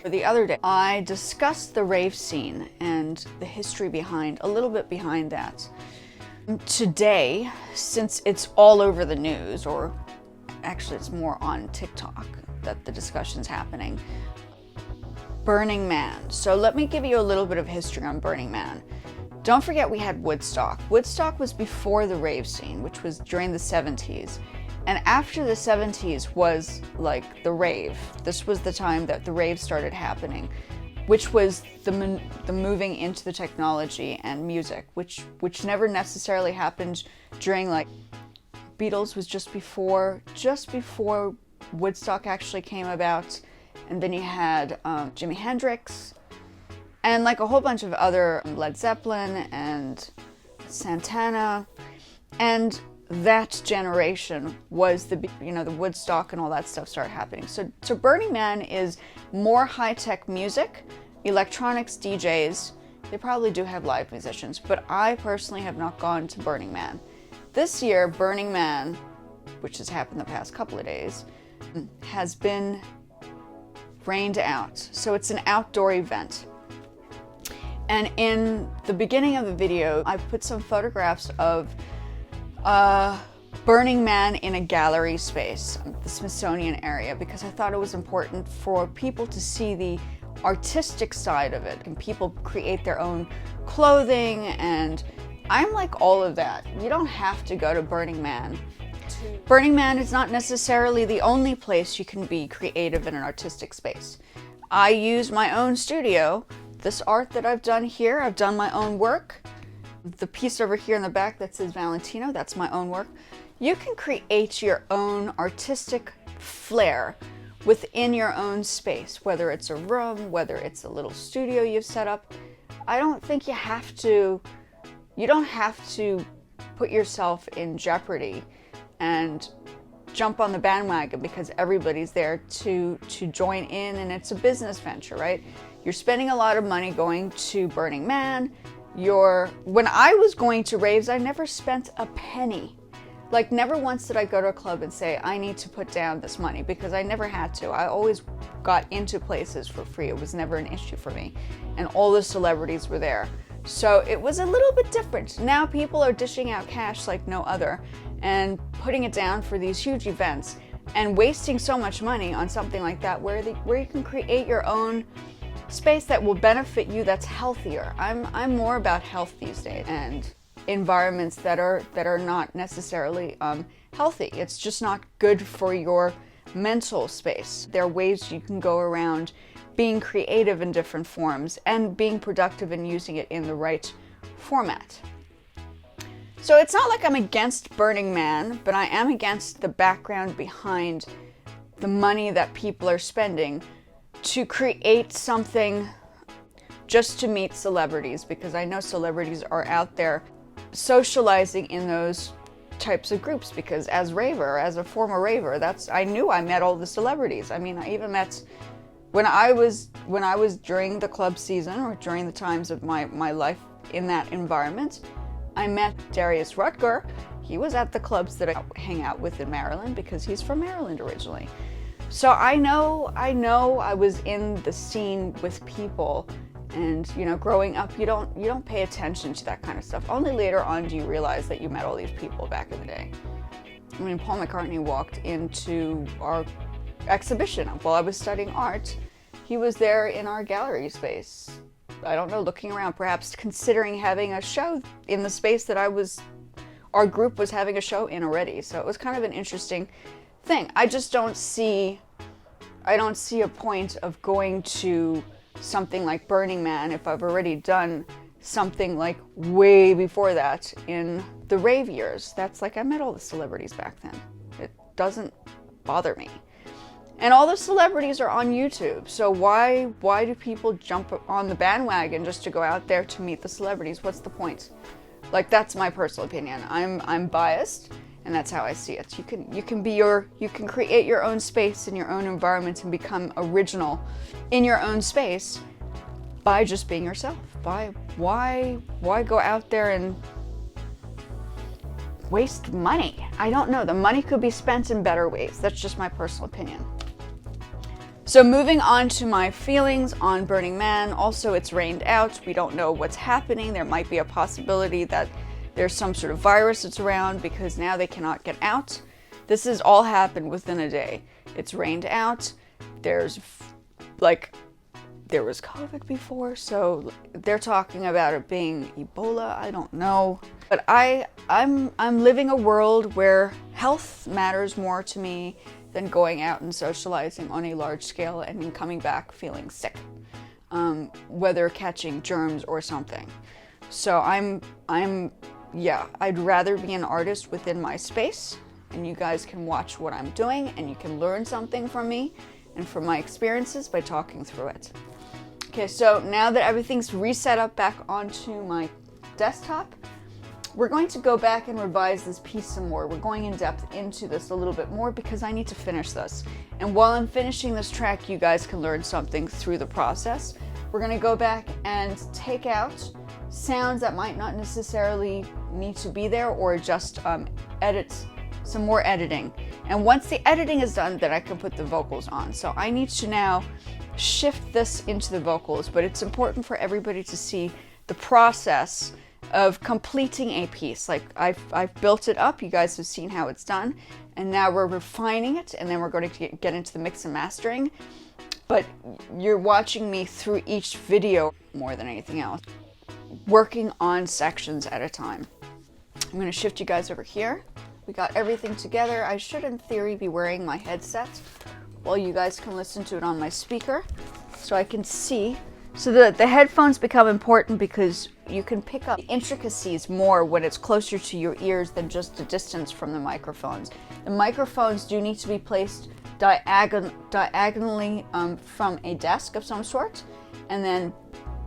The other day, I discussed the rave scene and the history behind, a little bit behind that. Today, since it's all over the news, or actually it's more on TikTok that the discussion's happening, Burning Man. So let me give you a little bit of history on Burning Man. Don't forget we had Woodstock. Woodstock was before the rave scene, which was during the 70s. And after the 70s was like the rave. This was the time that the rave started happening, which was the moving into the technology and music, which never necessarily happened during, like, Beatles was just before Woodstock actually came about. And then you had Jimi Hendrix and like a whole bunch of other, Led Zeppelin and Santana, and that generation was the Woodstock and all that stuff started happening. So Burning Man is more high-tech music, electronics, DJs. They probably do have live musicians, but I personally have not gone to Burning Man. This year, Burning Man, which has happened the past couple of days, has been rained out. So it's an outdoor event. And in the beginning of the video, I put some photographs of Burning Man in a gallery space, the Smithsonian area, because I thought it was important for people to see the artistic side of it. And people create their own clothing, and I'm like all of that. You don't have to go to Burning Man. Burning Man is not necessarily the only place you can be creative in an artistic space. I use my own studio. This art that I've done here, I've done my own work. The piece over here in the back that says Valentino, that's my own work. You can create your own artistic flair within your own space, whether it's a room, whether it's a little studio you've set up. I don't think you don't have to put yourself in jeopardy and jump on the bandwagon because everybody's there to join in, and it's a business venture, right? You're spending a lot of money going to Burning Man. When I was going to raves, I never spent a penny. Like, never once did I go to a club and say, I need to put down this money, because I never had to. I always got into places for free. It was never an issue for me. And all the celebrities were there. So it was a little bit different. Now people are dishing out cash like no other and putting it down for these huge events and wasting so much money on something like that where you can create your own space that will benefit you, that's healthier. I'm more about health these days, and environments that are not necessarily healthy. It's just not good for your mental space. There are ways you can go around being creative in different forms and being productive and using it in the right format. So it's not like I'm against Burning Man, but I am against the background behind the money that people are spending to create something just to meet celebrities, because I know celebrities are out there socializing in those types of groups, because as a former raver, I knew I met all the celebrities. I mean, I even met when I was during the club season, or during the times of my life in that environment, I met Darius Rutger. He was at the clubs that I hang out with in Maryland, because he's from Maryland originally. So I know I was in the scene with people. And, growing up, you don't pay attention to that kind of stuff. Only later on do you realize that you met all these people back in the day. I mean, Paul McCartney walked into our exhibition while I was studying art. He was there in our gallery space. I don't know, looking around, perhaps considering having a show in the space that our group was having a show in already. So it was kind of an interesting thing. I don't see a point of going to something like Burning Man if I've already done something like way before that in the rave years. That's like, I met all the celebrities back then. It doesn't bother me. And all the celebrities are on YouTube. So why do people jump on the bandwagon just to go out there to meet the celebrities? What's the point? Like, that's my personal opinion. I'm biased, and that's how I see it. You can create your own space in your own environment and become original in your own space by just being yourself. Why go out there and waste money? I don't know. The money could be spent in better ways. That's just my personal opinion. So moving on to my feelings on Burning Man. Also, it's rained out. We don't know what's happening. There might be a possibility that there's some sort of virus that's around, because now they cannot get out. This has all happened within a day. It's rained out. There was COVID before, so they're talking about it being Ebola. I don't know. But I'm living a world where health matters more to me than going out and socializing on a large scale and then coming back feeling sick, whether catching germs or something. So I'd rather be an artist within my space, and you guys can watch what I'm doing, and you can learn something from me and from my experiences by talking through it. Okay, so now that everything's reset up back onto my desktop, we're going to go back and revise this piece some more. We're going in depth into this a little bit more because I need to finish this. And while I'm finishing this track, you guys can learn something through the process. We're going to go back and take out sounds that might not necessarily need to be there, or just edit some more editing. And once the editing is done, then I can put the vocals on. So I need to now shift this into the vocals, but it's important for everybody to see the process of completing a piece. Like I've built it up, you guys have seen how it's done, and now we're refining it, and then we're going to get into the mix and mastering. But you're watching me through each video more than anything else, working on sections at a time. I'm going to shift you guys over here. We got everything together. I should in theory be wearing my headset while you guys can listen to it on my speaker so I can see. So the headphones become important because you can pick up the intricacies more when it's closer to your ears than just the distance from the microphones. The microphones do need to be placed diagonally from a desk of some sort, and then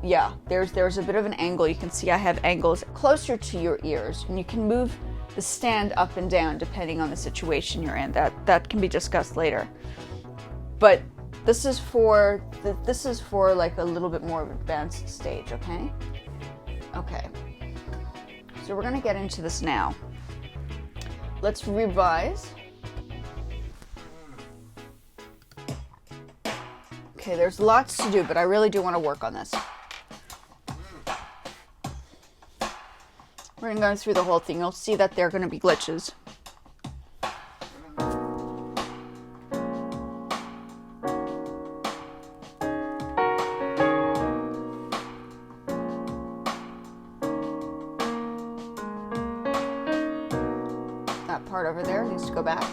yeah, there's a bit of an angle. You can see I have angles closer to your ears, and you can move the stand up and down depending on the situation you're in. That can be discussed later. But this is for like a little bit more of an advanced stage, okay? Okay. So we're gonna get into this now. Let's revise. Okay, there's lots to do, but I really do want to work on this. We're gonna go through the whole thing. You'll see that there are gonna be glitches. That part over there needs to go back.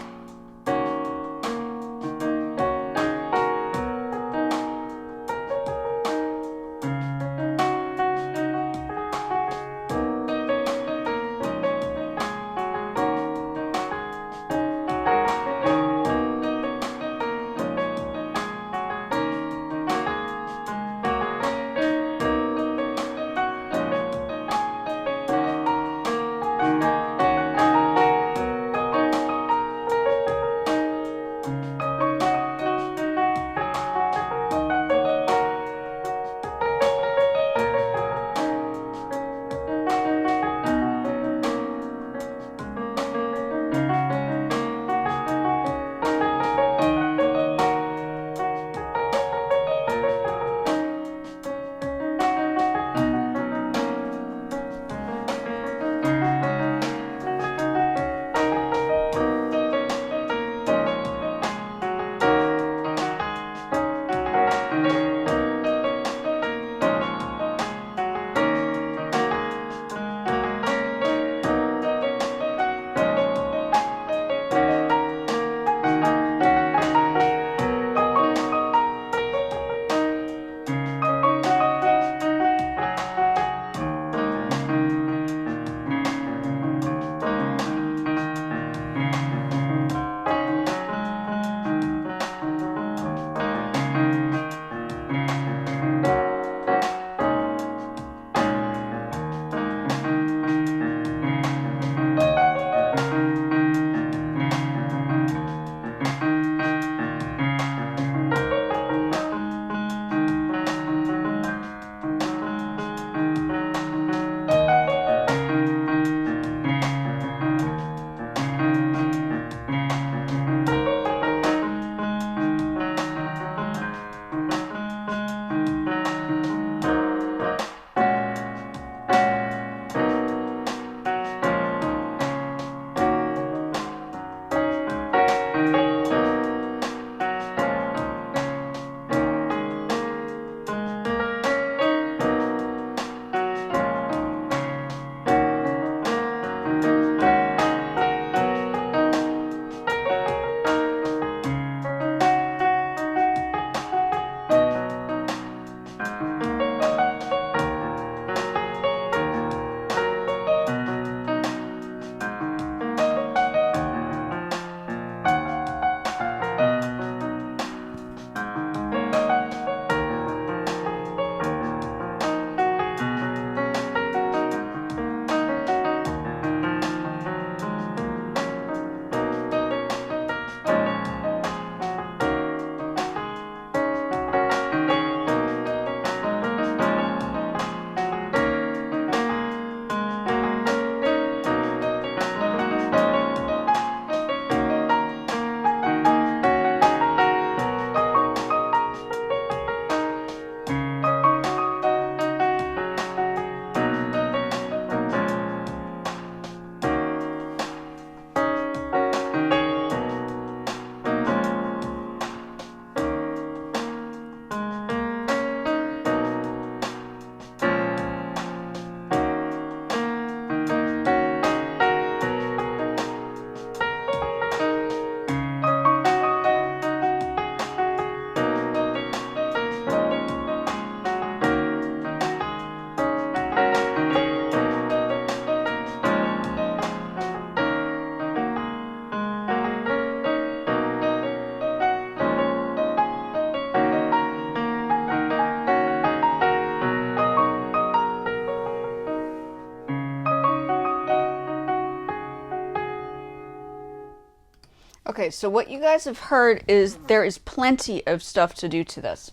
Okay, so what you guys have heard is there is plenty of stuff to do to this.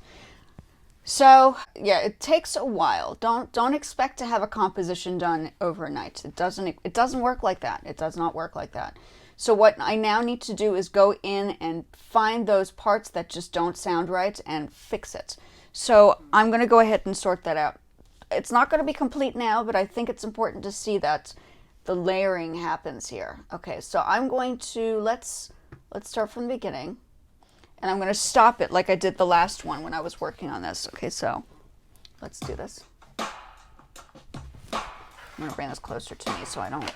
So yeah, it takes a while. Don't expect to have a composition done overnight. It doesn't work like that. It does not work like that. So what I now need to do is go in and find those parts that just don't sound right and fix it. So I'm going to go ahead and sort that out. It's not going to be complete now, but I think it's important to see that the layering happens here. Okay, so I'm going to, let's start from the beginning. And I'm going to stop it like I did the last one when I was working on this. Okay, so let's do this. I'm going to bring this closer to me so I don't...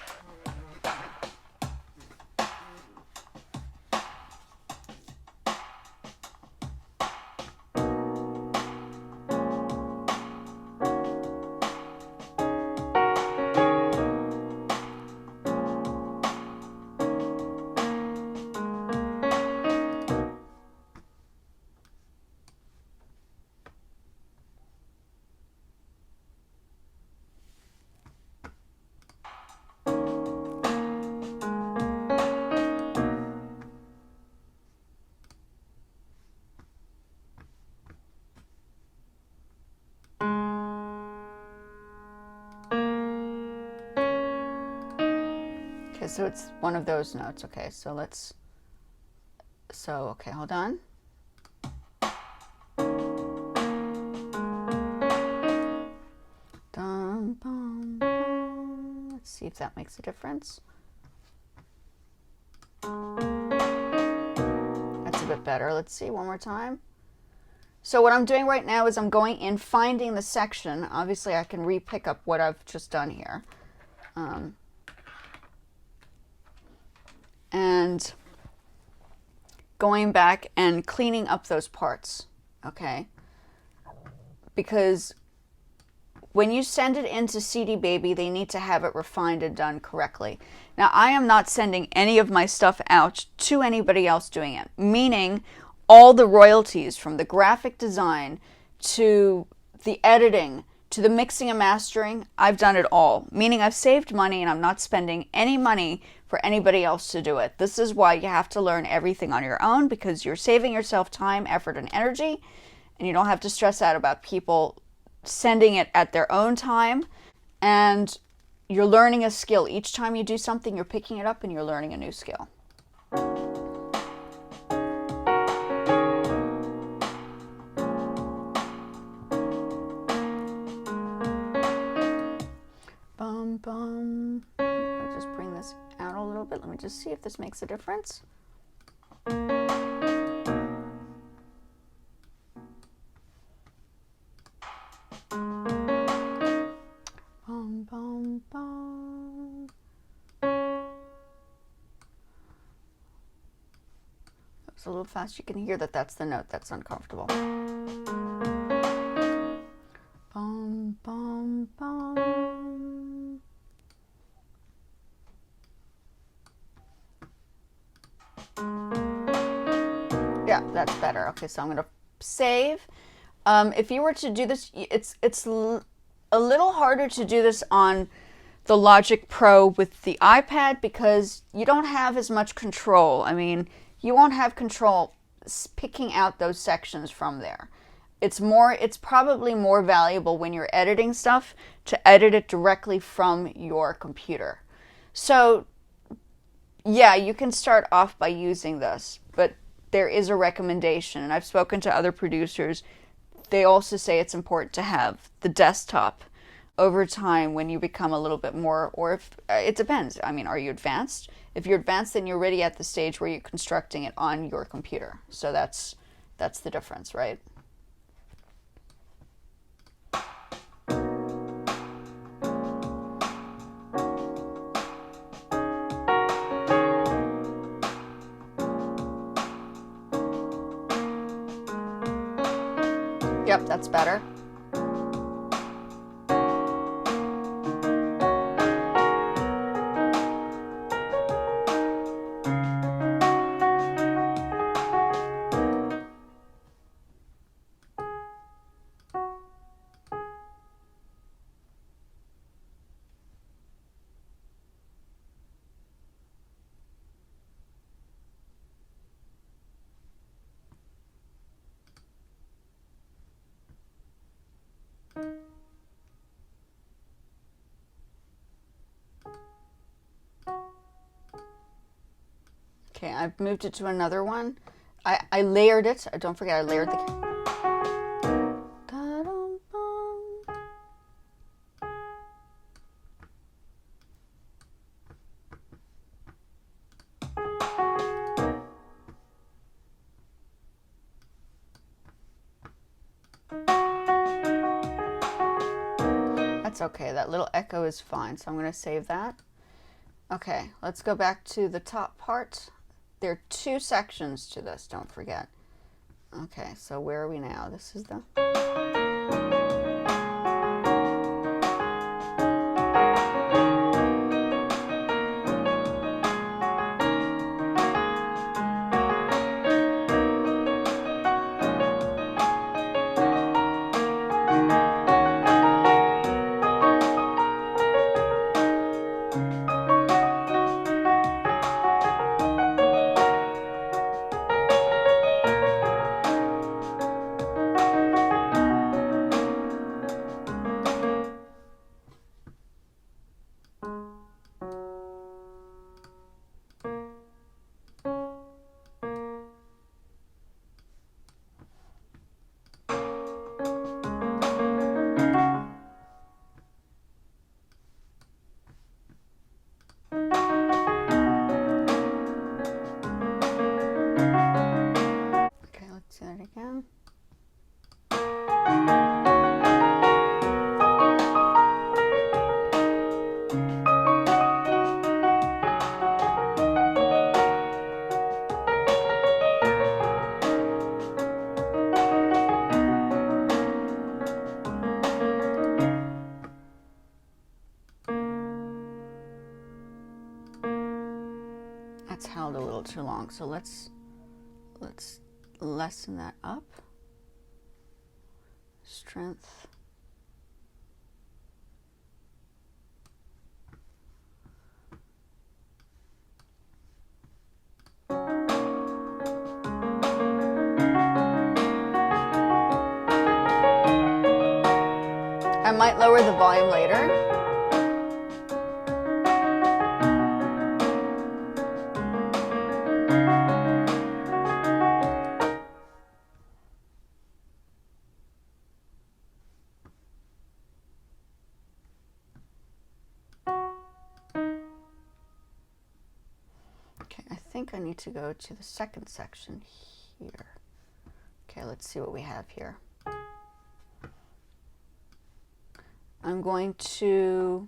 Okay, so it's one of those notes. Okay, so let's... So, okay, hold on. Dum, bum, bum. Let's see if that makes a difference. That's a bit better. Let's see one more time. So what I'm doing right now is I'm going in, finding the section. Obviously, I can re-pick up what I've just done here. And going back and cleaning up those parts, okay? Because when you send it into CD Baby, they need to have it refined and done correctly. Now, I am not sending any of my stuff out to anybody else doing it, meaning all the royalties from the graphic design to the editing to the mixing and mastering, I've done it all, meaning I've saved money and I'm not spending any money for anybody else to do it. This is why you have to learn everything on your own, because you're saving yourself time, effort, and energy, and you don't have to stress out about people sending it at their own time, and you're learning a skill. Each time you do something, you're picking it up and you're learning a new skill. Bum, bum. I'll just bring this out a little bit. Let me just see if this makes a difference. Bum, bum, bum. That was a little fast. You can hear that that's the note that's uncomfortable. Bum, bum, bum. Yeah, that's better. Okay, so I'm going to save. If you were to do this, it's a little harder to do this on the Logic Pro with the iPad because you don't have as much control. I mean, you won't have control picking out those sections from there. It's probably more valuable when you're editing stuff to edit it directly from your computer. So yeah, you can start off by using this, but there is a recommendation, and I've spoken to other producers. They also say it's important to have the desktop over time when you become a little bit more, or if it depends. I mean, are you advanced? If you're advanced, then you're already at the stage where you're constructing it on your computer. So that's the difference, right? Yep, that's better. Okay, I've moved it to another one. I layered it. Don't forget I layered the... That's okay, that little echo is fine, so I'm going to save that. Okay, let's go back to the top part. There are 2 sections to this, don't forget. Okay, so where are we now? This is the... Let's do that again. That's held a little too long, so let's lessen that up. Strength. I might lower the volume later. I think I need to go to the second section here. Okay, let's see what we have here. I'm going to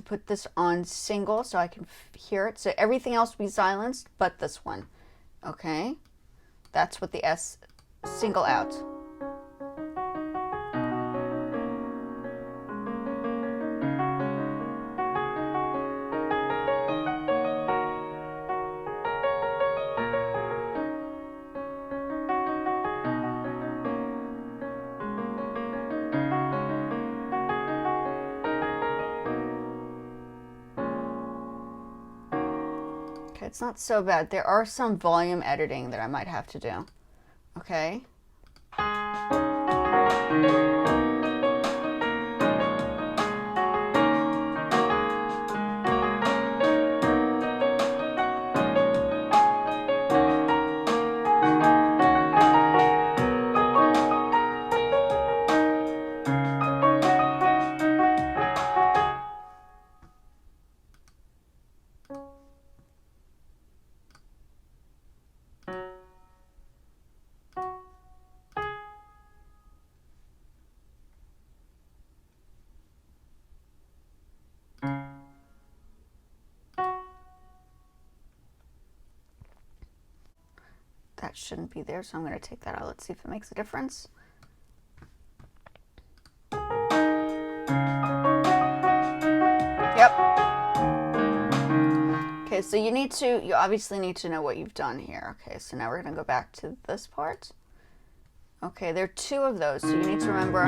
put this on single so I can hear it. So everything else will be silenced but this one. Okay? That's what the S single out. It's not so bad. There are some volume editing that I might have to do. Okay. That shouldn't be there, so I'm going to take that out. Let's see if it makes a difference. Yep. Okay, so you obviously need to know what you've done here. Okay, so now we're going to go back to this part. Okay, there are 2 of those, so you need to remember.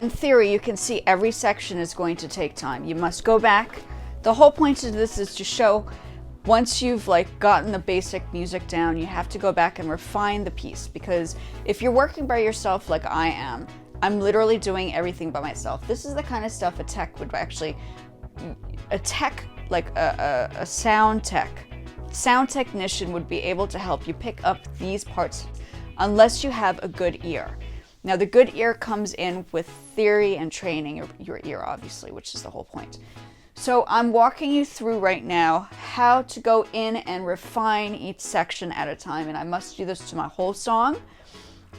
In theory, you can see every section is going to take time. You must go back. The whole point of this is to show, once you've like gotten the basic music down, you have to go back and refine the piece, because if you're working by yourself like I am, I'm literally doing everything by myself. This is the kind of stuff a sound technician would be able to help you pick up these parts, unless you have a good ear. Now, the good ear comes in with theory and training your ear, obviously, which is the whole point. So I'm walking you through right now how to go in and refine each section at a time, and I must do this to my whole song.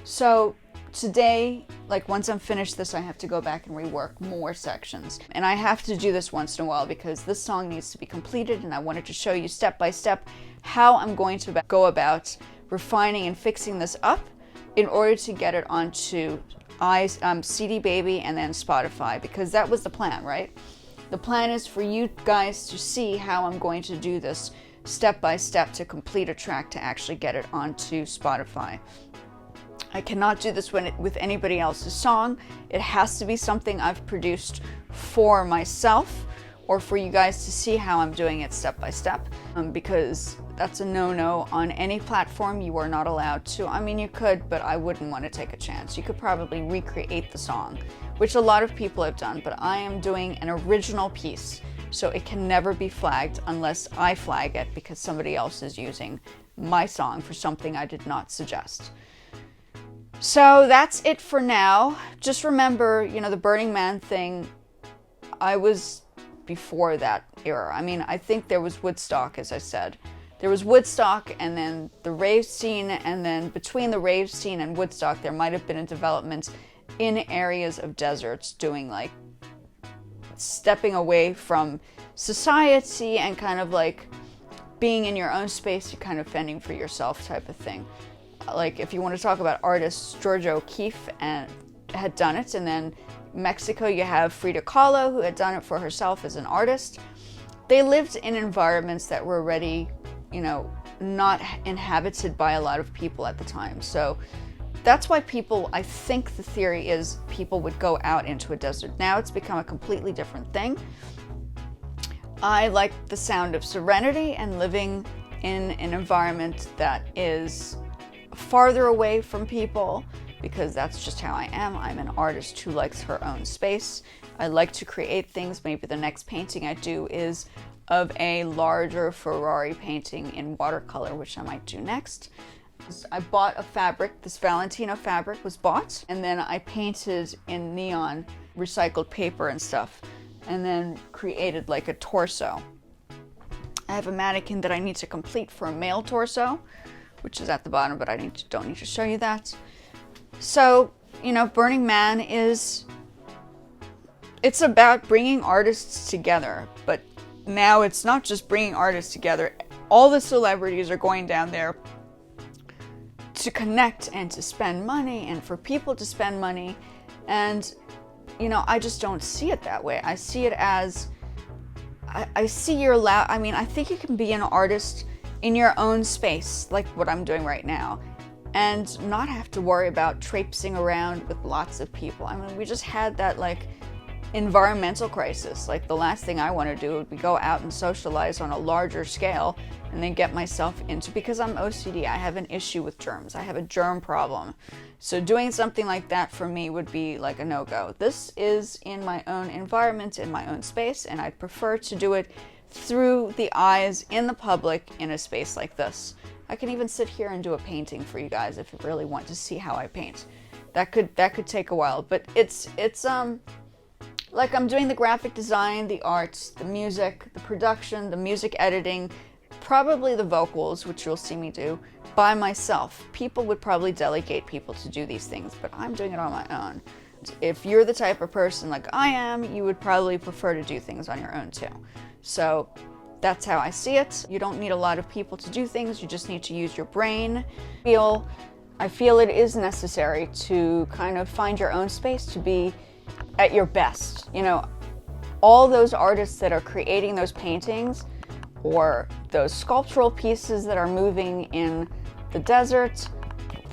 So today, like once I'm finished this, I have to go back and rework more sections. And I have to do this once in a while because this song needs to be completed, and I wanted to show you step by step how I'm going to go about refining and fixing this up in order to get it onto CD Baby and then Spotify, because that was the plan, right? The plan is for you guys to see how I'm going to do this step by step to complete a track to actually get it onto Spotify. I cannot do this with anybody else's song. It has to be something I've produced for myself, or for you guys to see how I'm doing it step by step, because that's a no-no on any platform. You are not allowed to. I mean, you could, but I wouldn't want to take a chance. You could probably recreate the song, which a lot of people have done, but I am doing an original piece, so it can never be flagged unless I flag it because somebody else is using my song for something I did not suggest. So that's it for now. Just remember, the Burning Man thing, I was before that era. I mean, I think there was Woodstock, as I said. There was Woodstock, and then the rave scene, and then between the rave scene and Woodstock, there might have been a development in areas of deserts, doing like stepping away from society and kind of like being in your own space, you're kind of fending for yourself type of thing. Like if you want to talk about artists, Georgia O'Keeffe had done it, and then Mexico you have Frida Kahlo, who had done it for herself as an artist. They lived in environments that were already, not inhabited by a lot of people at the time. So that's why I think the theory is people would go out into a desert. Now it's become a completely different thing. I like the sound of serenity and living in an environment that is farther away from people, because that's just how I am. I'm an artist who likes her own space. I like to create things. Maybe the next painting I do is of a larger Ferrari painting in watercolor, which I might do next. I bought a fabric. This Valentino fabric was bought, and then I painted in neon recycled paper and stuff, and then created like a torso. I have a mannequin that I need to complete for a male torso, which is at the bottom, but I don't need to show you that. So, Burning Man it's about bringing artists together, but now it's not just bringing artists together. All the celebrities are going down there to connect and to spend money, and for people to spend money, and I just don't see it that way. I see it as I see you're allowed. I mean, I think you can be an artist in your own space, like what I'm doing right now, and not have to worry about traipsing around with lots of people. I mean, we just had that like environmental crisis. Like the last thing I want to do would be go out and socialize on a larger scale and then get myself into, because I'm OCD, I have an issue with germs. I have a germ problem. So doing something like that for me would be like a no-go. This is in my own environment, in my own space, and I'd prefer to do it through the eyes in the public in a space like this. I can even sit here and do a painting for you guys if you really want to see how I paint. That could take a while, but it's like I'm doing the graphic design, the art, the music, the production, the music editing, probably the vocals, which you'll see me do, by myself. People would probably delegate people to do these things, but I'm doing it on my own. If you're the type of person like I am, you would probably prefer to do things on your own too. So that's how I see it. You don't need a lot of people to do things, you just need to use your brain. I feel it is necessary to kind of find your own space to be at your best. All those artists that are creating those paintings or those sculptural pieces that are moving in the desert,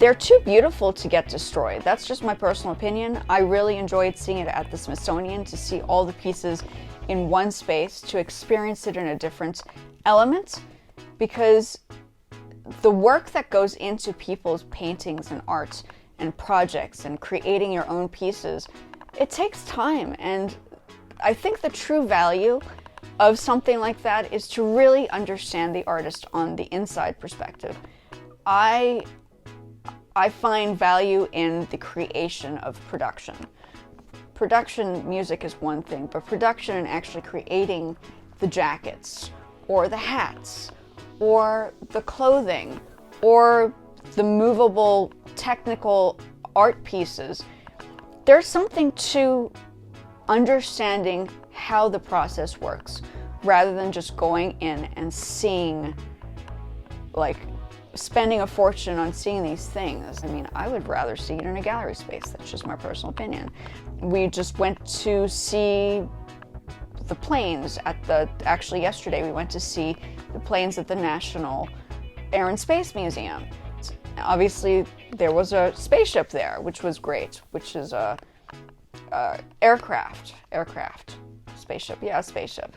they're too beautiful to get destroyed. That's just my personal opinion. I really enjoyed seeing it at the Smithsonian, to see all the pieces in one space, to experience it in a different element, because the work that goes into people's paintings and art and projects and creating your own pieces, it takes time. And I think the true value of something like that is to really understand the artist on the inside perspective. I find value in the creation of production. Production music is one thing, but production and actually creating the jackets or the hats or the clothing or the movable technical art pieces, there's something to understanding how the process works rather than just going in and seeing, like, spending a fortune on seeing these things. I mean, I would rather see it in a gallery space. That's just my personal opinion. We just went to see the planes actually yesterday we went to see the planes at the National Air and Space Museum. Obviously, there was a spaceship there, which was great, which is a aircraft, spaceship, yeah, a spaceship.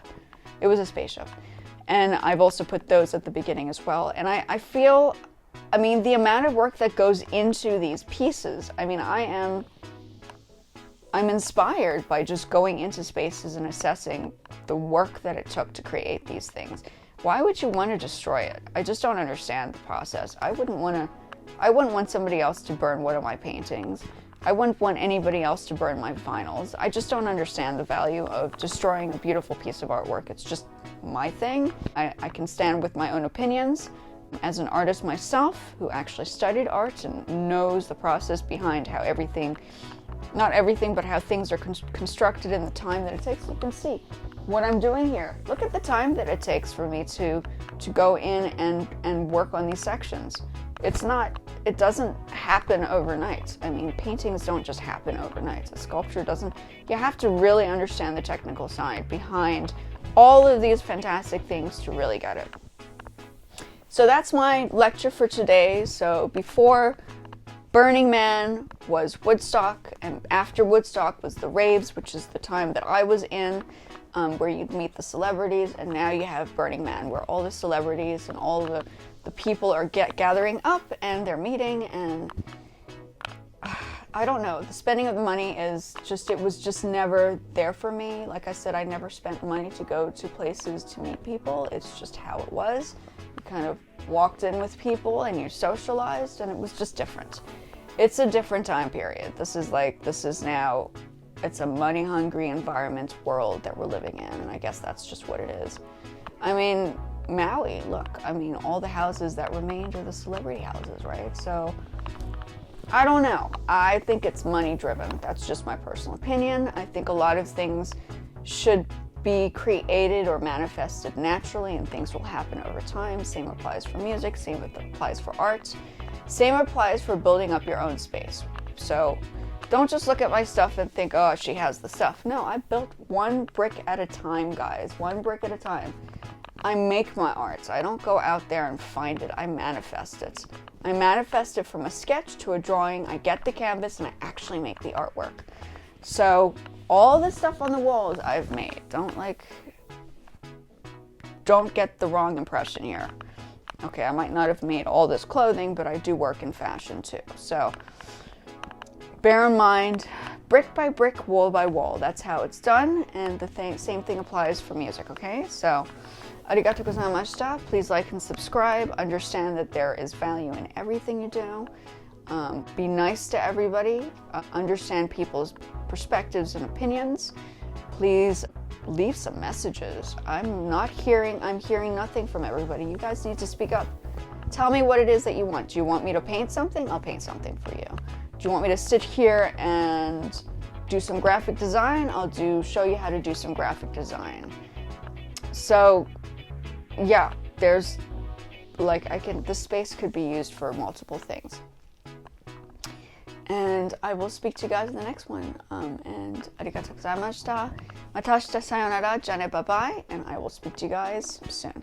It was a spaceship. And I've also put those at the beginning as well. And I feel, I mean, the amount of work that goes into these pieces, I mean, I'm inspired by just going into spaces and assessing the work that it took to create these things. Why would you want to destroy it? I just don't understand the process. I wouldn't want somebody else to burn one of my paintings. I wouldn't want anybody else to burn my vinyls. I just don't understand the value of destroying a beautiful piece of artwork. It's just my thing. I can stand with my own opinions. As an artist myself, who actually studied art and knows the process behind how everything, not everything, but how things are constructed in the time that it takes, you can see what I'm doing here. Look at the time that it takes for me to go in and work on these sections. It doesn't happen overnight. I mean, paintings don't just happen overnight. A sculpture doesn't. You have to really understand the technical side behind all of these fantastic things to really get it. So that's my lecture for today. So before Burning Man was Woodstock, and after Woodstock was the raves, which is the time that I was in, where you'd meet the celebrities, and now you have Burning Man, where all the celebrities and all the people are gathering up and they're meeting, and I don't know, the spending of the money is just, it was just never there for me. Like I said, I never spent money to go to places to meet people. It's just how it was. You kind of walked in with people and you socialized, and it was just different. It's a different time period. This is now, it's a money-hungry environment world that we're living in, and I guess that's just what it is. I mean, Maui, look, I mean, all the houses that remained are the celebrity houses, right? So, I don't know. I think it's money-driven. That's just my personal opinion. I think a lot of things should be created or manifested naturally, and things will happen over time. Same applies for music, same applies for art, same applies for building up your own space. So, don't just look at my stuff and think, oh, she has the stuff. No, I built one brick at a time, guys. One brick at a time. I make my art. I don't go out there and find it. I manifest it. I manifest it from a sketch to a drawing. I get the canvas and I actually make the artwork. So all the stuff on the walls I've made. Don't get the wrong impression here. Okay, I might not have made all this clothing, but I do work in fashion too. So bear in mind, brick by brick, wall by wall. That's how it's done, and the same thing applies for music, okay? So, arigatou gozaimashita. Please like and subscribe. Understand that there is value in everything you do. Be nice to everybody. Understand people's perspectives and opinions. Please leave some messages. I'm hearing nothing from everybody. You guys need to speak up. Tell me what it is that you want. Do you want me to paint something? I'll paint something for you. Do you want me to sit here and do some graphic design? I'll show you how to do some graphic design. So, yeah, there's, this space could be used for multiple things. And I will speak to you guys in the next one. And arigatou gozaimashita. Matashita sayonara, jane bye bye, and I will speak to you guys soon.